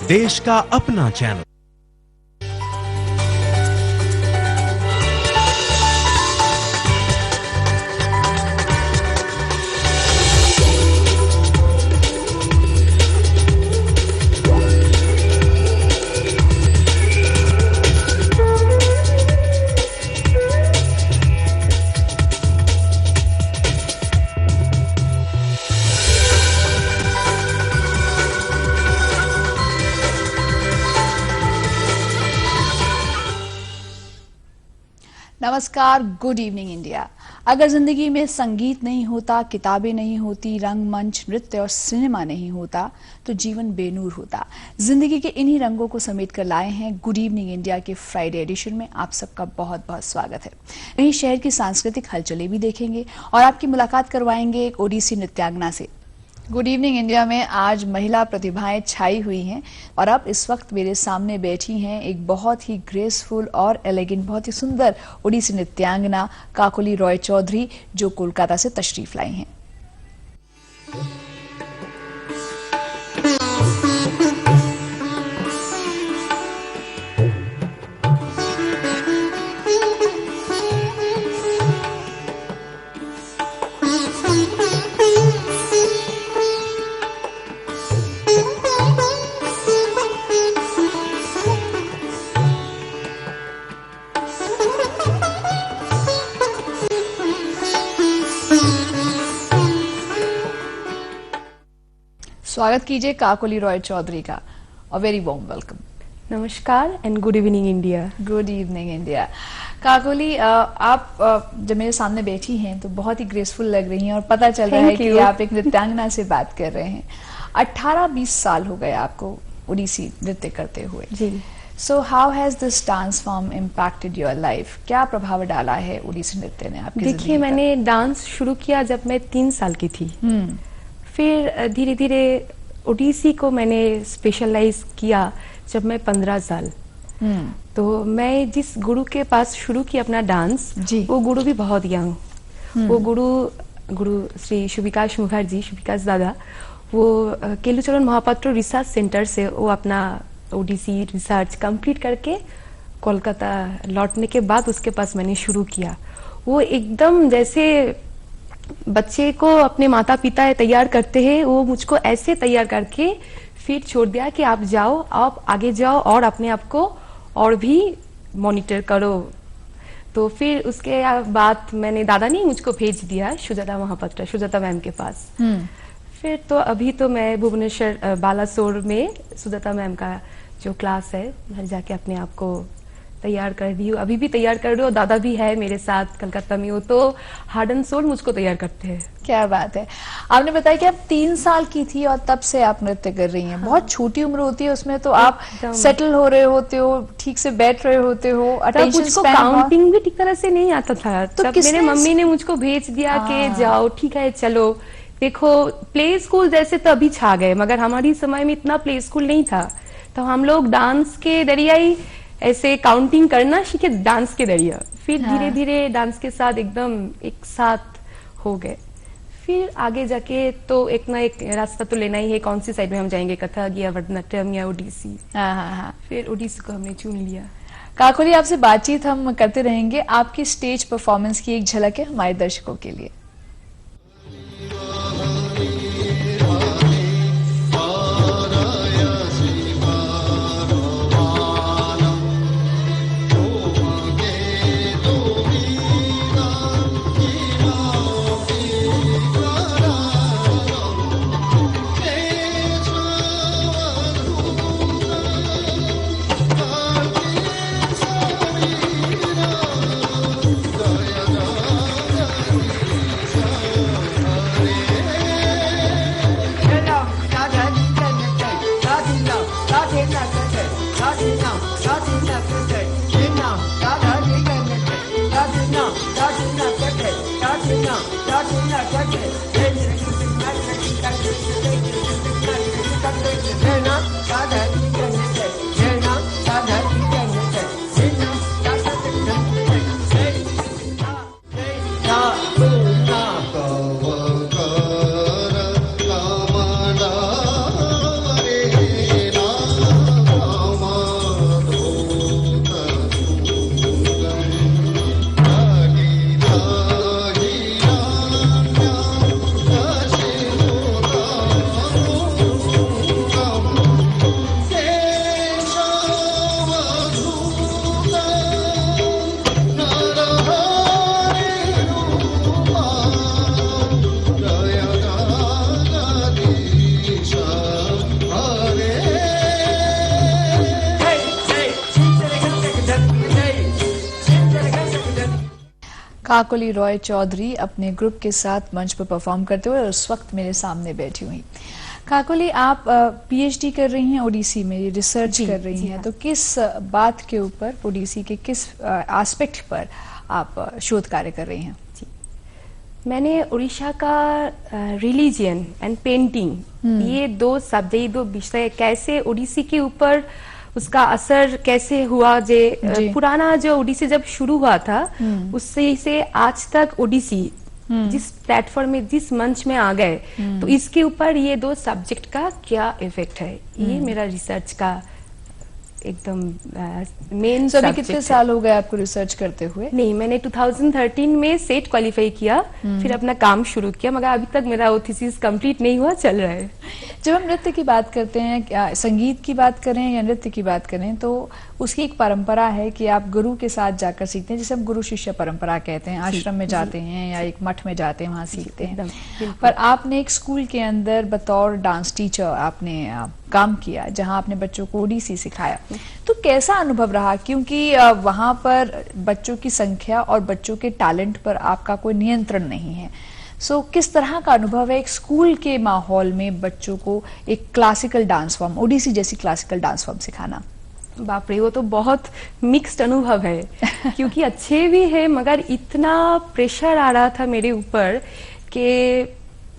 देश का अपना चैनल। नमस्कार, गुड इवनिंग इंडिया। अगर जिंदगी में संगीत नहीं होता, किताबें नहीं होती, रंगमंच, नृत्य और सिनेमा नहीं होता तो जीवन बेनूर होता। जिंदगी के इन्हीं रंगों को समेट कर लाए हैं गुड इवनिंग इंडिया के फ्राइडे एडिशन में। आप सबका बहुत बहुत स्वागत है। वहीं शहर की सांस्कृतिक हलचलें भी देखेंगे और आपकी मुलाकात करवाएंगे एक ओडिसी नृत्यांगना से। गुड इवनिंग इंडिया में आज महिला प्रतिभाएं छाई हुई हैं और अब इस वक्त मेरे सामने बैठी हैं एक बहुत ही ग्रेसफुल और एलिगेंट, बहुत ही सुंदर ओडिसी नृत्यांगना काकोली रॉय चौधरी, जो कोलकाता से तशरीफ लाई हैं। स्वागत कीजिए काकोली रॉय चौधरी का। A very warm welcome. नमस्कार and good evening India. Good evening India. Kakoli, आप जब मेरे सामने बैठी हैं तो बहुत ही ग्रेसफुल लग रही हैं और पता चल रहा है कि आप एक नृत्यांगना से बात कर रहे हैं। 18-20 साल हो गए आपको ओडिसी नृत्य करते हुए। जी। So how has this dance form impacted your life? क्या प्रभाव डाला है ओडिसी नृत्य ने आपकी जिंदगी पर? देखिए, मैंने डांस शुरू किया जब मैं 3 साल की थी। फिर धीरे धीरे ओडिसी को मैंने स्पेशलाइज किया जब मैं 15 साल। तो मैं जिस गुरु के पास शुरू किया अपना डांस, वो गुरु भी बहुत यंग। वो गुरु श्री शुभिकाश मुखर्जी, शुभिकाश दादा, वो केलुचरण महापात्र रिसर्च सेंटर से वो अपना ओडिसी रिसर्च कंप्लीट करके कोलकाता लौटने के बाद उसके पास मैंने शुरू किया। वो एकदम जैसे बच्चे को अपने माता पिता तैयार करते हैं, वो मुझको ऐसे तैयार करके फिर छोड़ दिया कि आप जाओ, आप आगे जाओ और अपने आप को और भी मॉनिटर करो। तो फिर उसके बाद मैंने दादा ने मुझको भेज दिया सुजाता महापात्र, सुजाता मैम के पास। फिर तो अभी तो मैं भुवनेश्वर बालासोर में सुजाता मैम का जो क्लास है, घर जाके अपने आप को तैयार कर रही हूँ। अभी भी तैयार कर रही हूँ। दादा भी है मेरे साथ कलकत्ता में, वो तो हार्ड एंड सोल मुझको तैयार करते हैं। क्या बात है। आपने बताया कि आप 3 साल की थी और तब से आप नृत्य कर रही हैं। हाँ। बहुत छोटी उम्र होती है उसमें, तो आप सेटल हो रहे होते हो, ठीक से बैठ रहे होते हो, अटेंशन स्पैन। काउंटिंग भी ठीक तरह से नहीं आता था। तो मेरे मम्मी ने मुझको भेज दिया कि जाओ, ठीक है चलो। देखो, प्ले स्कूल जैसे तो अभी छा गए, मगर हमारी समय में इतना प्ले स्कूल नहीं था। तो हम लोग डांस के दरिया ही ऐसे काउंटिंग करना सीखे, डांस के दरिया। फिर धीरे धीरे डांस के साथ एकदम एक साथ हो गए। फिर आगे जाके तो एक ना एक रास्ता तो लेना ही है, कौन सी साइड में हम जाएंगे, कथक या भरतनाट्यम या ओडिसी। फिर ओडिसी को हमने चुन लिया। काकोली, आपसे बातचीत हम करते रहेंगे। आपकी स्टेज परफॉर्मेंस की एक झलक है हमारे दर्शकों के लिए। काकोली रॉय चौधरी अपने ग्रुप के साथ मंच पर परफॉर्म करते हुए और उस वक्त मेरे सामने बैठी हुई। काकोली, आप पीएचडी कर रही हैं ओडिसी में, रिसर्च कर रही हैं, तो किस बात के ऊपर, ओडिसी के किस एस्पेक्ट पर आप शोध कार्य कर रही हैं? जी, मैंने उड़ीसा का रिलीजियन एंड पेंटिंग, ये दो सब्जेक्ट, दो विषय, कैसे ओडिसी के ऊपर उसका असर कैसे हुआ, पुराना जो ओडिसी जब शुरू हुआ था उससे से आज तक ओडिसी जिस प्लेटफॉर्म में, जिस मंच में आ गए, तो इसके ऊपर ये दो सब्जेक्ट का क्या इफेक्ट है, ये मेरा रिसर्च का एकदम मेन सभी। कितने साल हो गए आपको रिसर्च करते हुए? नहीं, मैंने 2013 में सेट क्वालिफाई किया, फिर अपना काम शुरू किया, मगर अभी तक मेरा वो थीसिस कंप्लीट नहीं हुआ, चल रहा है। जब हम नृत्य की बात करते हैं, संगीत की बात करें या नृत्य की बात करें, तो उसकी एक परंपरा है कि आप गुरु के साथ जाकर सीखते हैं, जिसे हम गुरु शिष्य परंपरा कहते हैं। आश्रम में जाते हैं या एक मठ में जाते हैं, वहां सीखते हैं। पर आपने एक स्कूल के अंदर बतौर डांस टीचर आपने काम किया, जहां आपने बच्चों को ओडिसी सिखाया। तो कैसा अनुभव रहा? क्योंकि वहां पर बच्चों की संख्या और बच्चों के टैलेंट पर आपका कोई नियंत्रण नहीं है। किस तरह का अनुभव है एक स्कूल के माहौल में बच्चों को एक क्लासिकल डांस फॉर्म, ओडिसी जैसी क्लासिकल डांस फॉर्म सिखाना? बाप रे, वो तो बहुत मिक्स्ड अनुभव है क्योंकि अच्छे भी है, मगर इतना प्रेशर आ रहा था मेरे ऊपर कि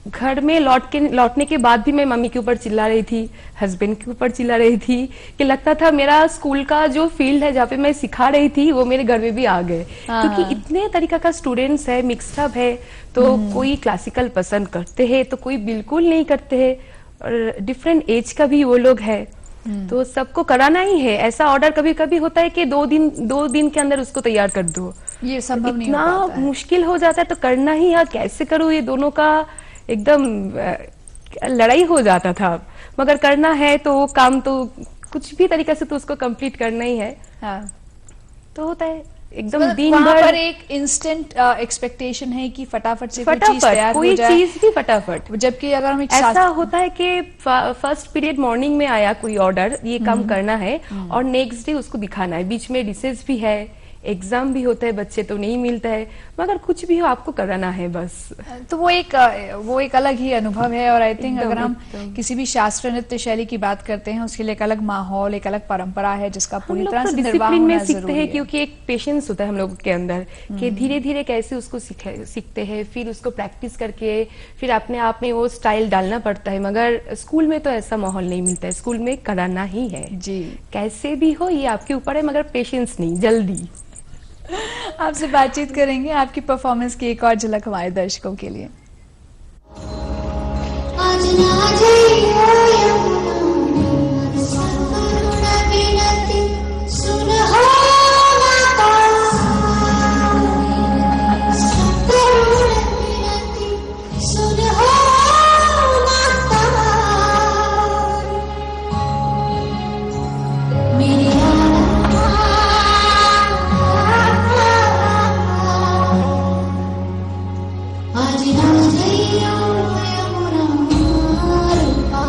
घर में लौटने के बाद भी मैं मम्मी के ऊपर चिल्ला रही थी, हस्बैंड के ऊपर चिल्ला रही थी, कि लगता था मेरा स्कूल का जो फील्ड है जहाँ पे मैं सिखा रही थी वो मेरे घर में भी आ गए, क्योंकि इतने तरीका का स्टूडेंट्स है, मिक्स्ड अप है। तो कोई क्लासिकल पसंद करते हैं तो कोई बिल्कुल नहीं करते हैं, और डिफरेंट एज का भी वो लोग है, तो सबको कराना ही है। ऐसा ऑर्डर कभी कभी होता है कि 2 दिन के अंदर उसको तैयार कर दो, ये संभव नहीं हो इतना पाता है। मुश्किल हो जाता है, तो करना ही है, कैसे करूँ, ये दोनों का एकदम लड़ाई हो जाता था। मगर करना है तो वो काम तो कुछ भी तरीके से तो उसको कंप्लीट करना ही है। हाँ। तो होता है एकदम दिन वहाँ भर पर एक इंस्टेंट एक्सपेक्टेशन है कि फटाफट से कोई चीज तैयार हो कोई जाए, चीज भी फटाफट। जबकि अगर हम एक ऐसा होता है कि फर्स्ट पीरियड मॉर्निंग में आया कोई ऑर्डर, ये काम करना है, और नेक्स्ट डे उसको दिखाना है, बीच में रिसेस भी है, एग्जाम भी होता है, बच्चे तो नहीं मिलता है, मगर कुछ भी हो आपको कराना है बस। तो वो एक अलग ही अनुभव है। और आई थिंक अगर हम किसी भी शास्त्रीय नृत्य शैली की बात करते हैं, उसके लिए एक अलग माहौल, एक अलग परंपरा है जिसका पूरी तरह से निर्वाह डिसिप्लिन में होना सीखते जरूरी हैं, है। क्योंकि एक पेशेंस होता है हम लोगों के अंदर कि धीरे धीरे कैसे उसको सीखते हैं, फिर उसको प्रैक्टिस करके फिर अपने आप में वो स्टाइल डालना पड़ता है। मगर स्कूल में तो ऐसा माहौल नहीं मिलता है, स्कूल में कराना ही है जी, कैसे भी हो, ये आपके ऊपर है, मगर पेशेंस नहीं, जल्दी। आपसे बातचीत करेंगे, आपकी परफॉर्मेंस की एक और झलक हमारे दर्शकों के लिए। आज ना जाइयो यमुना, सतगुरु बिनती सुन हो माता, सतगुरु बिनती सुन हो माता, मेरी आज ना जाइयो यमुना रूपा,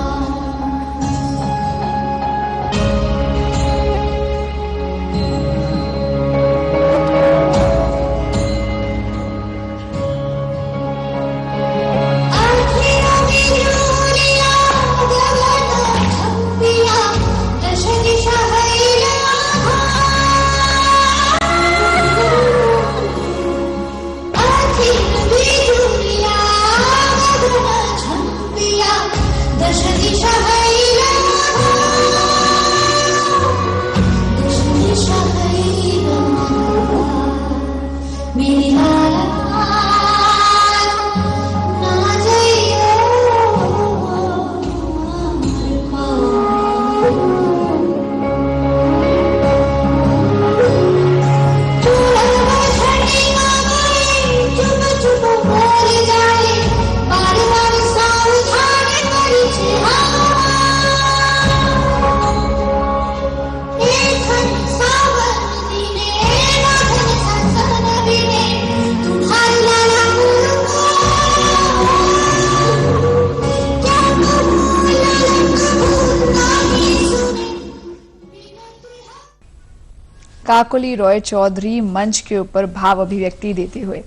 काकोली रॉय चौधरी मंच के ऊपर भाव अभिव्यक्ति देते हुए।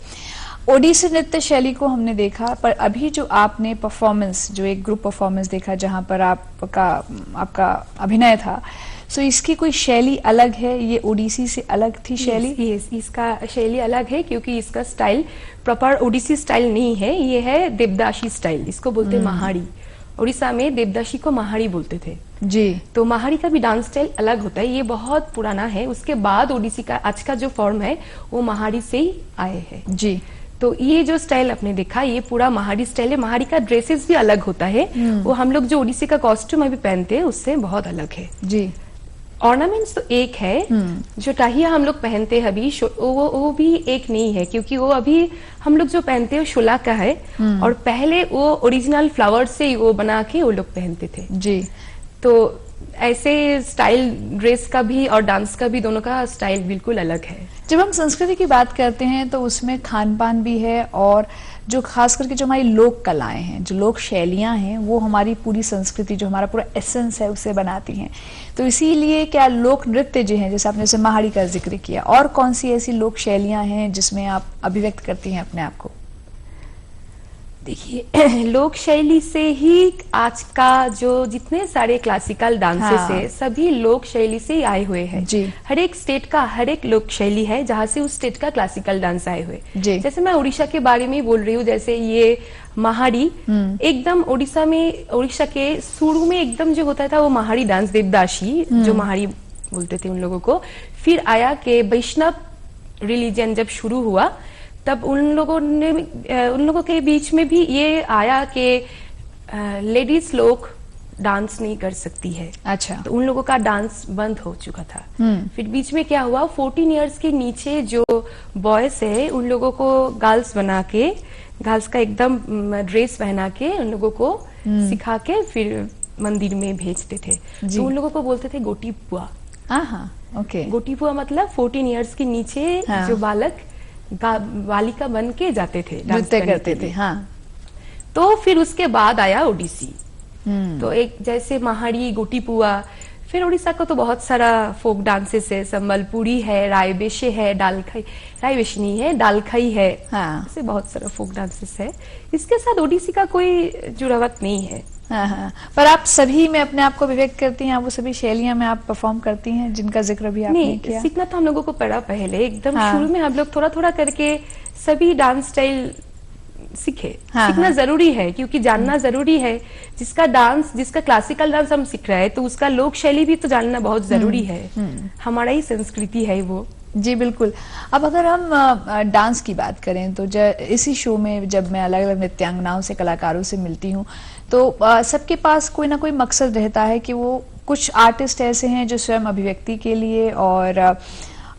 ओडिसी नृत्य शैली को हमने देखा, पर अभी जो आपने परफॉर्मेंस, जो एक ग्रुप परफॉर्मेंस देखा जहां पर आपका अभिनय था, सो इसकी कोई शैली अलग है? ये ओडिसी से अलग थी शैली? यस, इसका शैली अलग है क्योंकि इसका स्टाइल प्रॉपर ओडिसी स्टाइल नहीं है, ये है देवदासी स्टाइल, इसको बोलते हैं महाड़ी। उड़ीसा में देवदासी को महाड़ी बोलते थे जी। तो महाड़ी का भी डांस स्टाइल अलग होता है, ये बहुत पुराना है। उसके बाद ओडिसी का आज का जो फॉर्म है वो महाड़ी से ही आए हैं जी। तो ये जो स्टाइल आपने देखा ये पूरा महाड़ी स्टाइल है। महाड़ी का ड्रेसेस भी अलग होता है, वो हम लोग जो ओडिसी का कॉस्ट्यूम अभी पहनते हैं उससे बहुत अलग है जी। ऑर्नामेंट्स तो एक है, जो टाहिया हम लोग पहनते हैं अभी वो भी एक नहीं है, क्योंकि वो अभी हम लोग जो पहनते हैं वो शोला का है और पहले वो ओरिजिनल फ्लावर से वो बना के वो लोग पहनते थे जी। तो ऐसे स्टाइल ड्रेस का भी और डांस का भी दोनों का स्टाइल बिल्कुल अलग है। जब हम संस्कृति की बात करते हैं तो उसमें खान पान भी है, और जो खास करके जो हमारी लोक कलाएं हैं, जो लोक शैलियां हैं, वो हमारी पूरी संस्कृति, जो हमारा पूरा एसेंस है, उसे बनाती हैं। तो इसीलिए क्या लोक नृत्य जो है, जैसे आपने जैसे महाड़ी का जिक्र किया, और कौन सी ऐसी लोक शैलियां हैं जिसमें आप अभिव्यक्त करती हैं अपने आप को? देखिए लोक शैली से ही आज का जो जितने सारे क्लासिकल डांसेस है सभी लोक शैली से ही आए हुए हैं जी। हर एक स्टेट का हर एक लोक शैली है जहाँ से उस स्टेट का क्लासिकल डांस आए हुए। जी। जैसे मैं उड़ीसा के बारे में ही बोल रही हूँ, जैसे ये महाड़ी एकदम उड़ीसा के शुरू में एकदम जो होता था वो महाड़ी डांस देवदासी जो महाड़ी बोलते थे उन लोगों को। फिर आया कि वैष्णव रिलीजन जब शुरू हुआ तब उन लोगों के बीच में भी ये आया कि लेडीज लोग डांस नहीं कर सकती है। अच्छा। तो उन लोगों का डांस बंद हो चुका था। फिर बीच में क्या हुआ, 14 इयर्स के नीचे जो बॉयज है उन लोगों को गर्ल्स बना के, गर्ल्स का एकदम ड्रेस पहना के उन लोगों को सिखा के फिर मंदिर में भेजते थे। तो उन लोगों को बोलते थे गोटी पुआ। ओके। गोटी पुआ मतलब 14 इयर्स के नीचे जो बालक बालिका बन के जाते थे, नृत्य करते थे। हाँ। तो फिर उसके बाद आया ओडिसी। तो एक जैसे महाड़ी, गोटी पुआ, फिर उड़ीसा का तो बहुत सारा फोक डांसेस है, संबलपुरी है, रायबेशे है, डालखाई, रायबेशनी है, डालखाई है। हाँ। ऐसे बहुत सारा फोक डांसेस है। इसके साथ ओडिसी का कोई जुड़ावत नहीं है। हाँ। पर आप सभी में अपने आप को अभिव्यक्त करती हैं, वो सभी शैलियां में आप परफॉर्म करती हैं जिनका जिक्र भी आपने नहीं किया? सीखना तो हम लोगों को पड़ा पहले, एकदम शुरू में हम लोग थोड़ा थोड़ा करके सभी डांस स्टाइल सीखे। सीखना जरूरी है क्योंकि जानना जरूरी है। जिसका क्लासिकल डांस हम सीख रहे हैं तो उसका लोक शैली भी तो जानना बहुत जरूरी है। हमारा ही संस्कृति है वो। जी बिल्कुल। अब अगर हम डांस की बात करें तो इसी शो में जब मैं अलग अलग नृत्यांगनाओं से, कलाकारों से मिलती हूँ तो सबके पास कोई ना कोई मकसद रहता है कि वो, कुछ आर्टिस्ट ऐसे हैं जो स्वयं अभिव्यक्ति के लिए और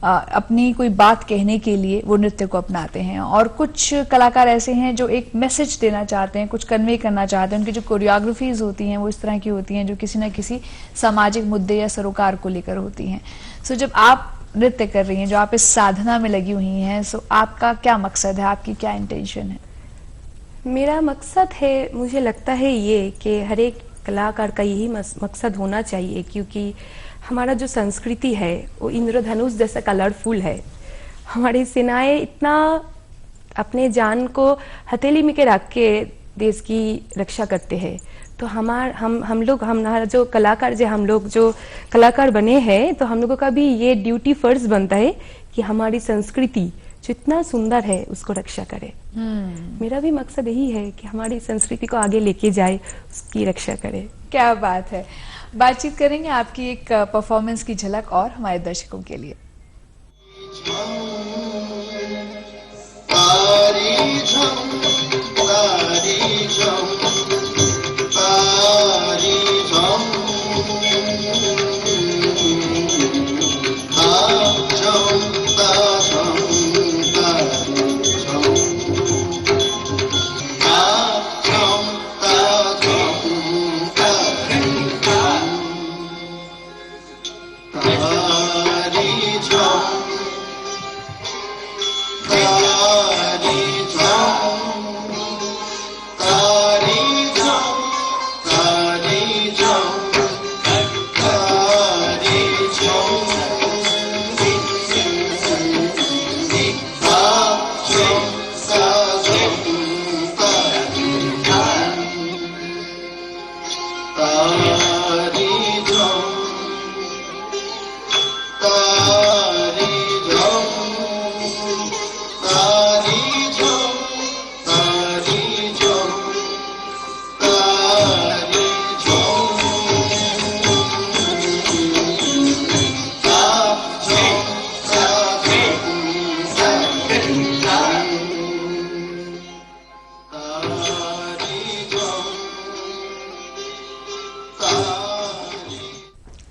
अपनी कोई बात कहने के लिए वो नृत्य को अपनाते हैं, और कुछ कलाकार ऐसे हैं जो एक मैसेज देना चाहते हैं, कुछ कन्वे करना चाहते हैं। उनकी जो कोरियोग्राफीज होती हैं वो इस तरह की होती हैं जो किसी न किसी सामाजिक मुद्दे या सरोकार को लेकर होती हैं। सो जब आप नृत्य कर रही हैं, जो आप इस साधना में लगी हुई हैं, सो आपका क्या मकसद है, आपकी क्या इंटेंशन है? मेरा मकसद है, मुझे लगता है ये कि हर एक कलाकार का यही मकसद होना चाहिए, क्योंकि हमारा जो संस्कृति है वो इंद्रधनुष जैसा कलरफुल है। हमारी सेनाएं इतना अपने जान को हथेली में के रख के देश की रक्षा करते हैं। तो हमारा जो कलाकार बने हैं तो हम लोगों का भी ये ड्यूटी फर्ज बनता है कि हमारी संस्कृति जो इतना सुंदर है उसको रक्षा करे। मेरा भी मकसद यही है कि हमारी संस्कृति को आगे लेके जाए, उसकी रक्षा करे। क्या बात है। बातचीत करेंगे आपकी एक परफॉर्मेंस की झलक और हमारे दर्शकों के लिए।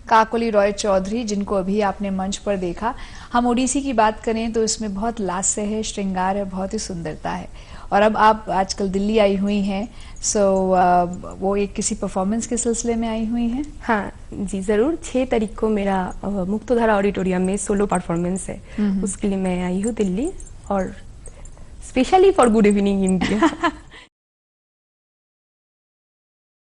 काकोली रॉय चौधरी, जिनको अभी आपने मंच पर देखा। हम ओडिसी की बात करें तो इसमें बहुत लास्य है, श्रृंगार है, बहुत ही सुंदरता है। और अब आप आजकल दिल्ली आई हुई हैं, सो वो एक किसी परफॉर्मेंस के सिलसिले में आई हुई हैं? हाँ जी जरूर, 6 तारीख को मेरा मुक्तधारा ऑडिटोरियम में सोलो परफॉर्मेंस है, उसके लिए मैं आई हूँ दिल्ली, और specially for good evening India.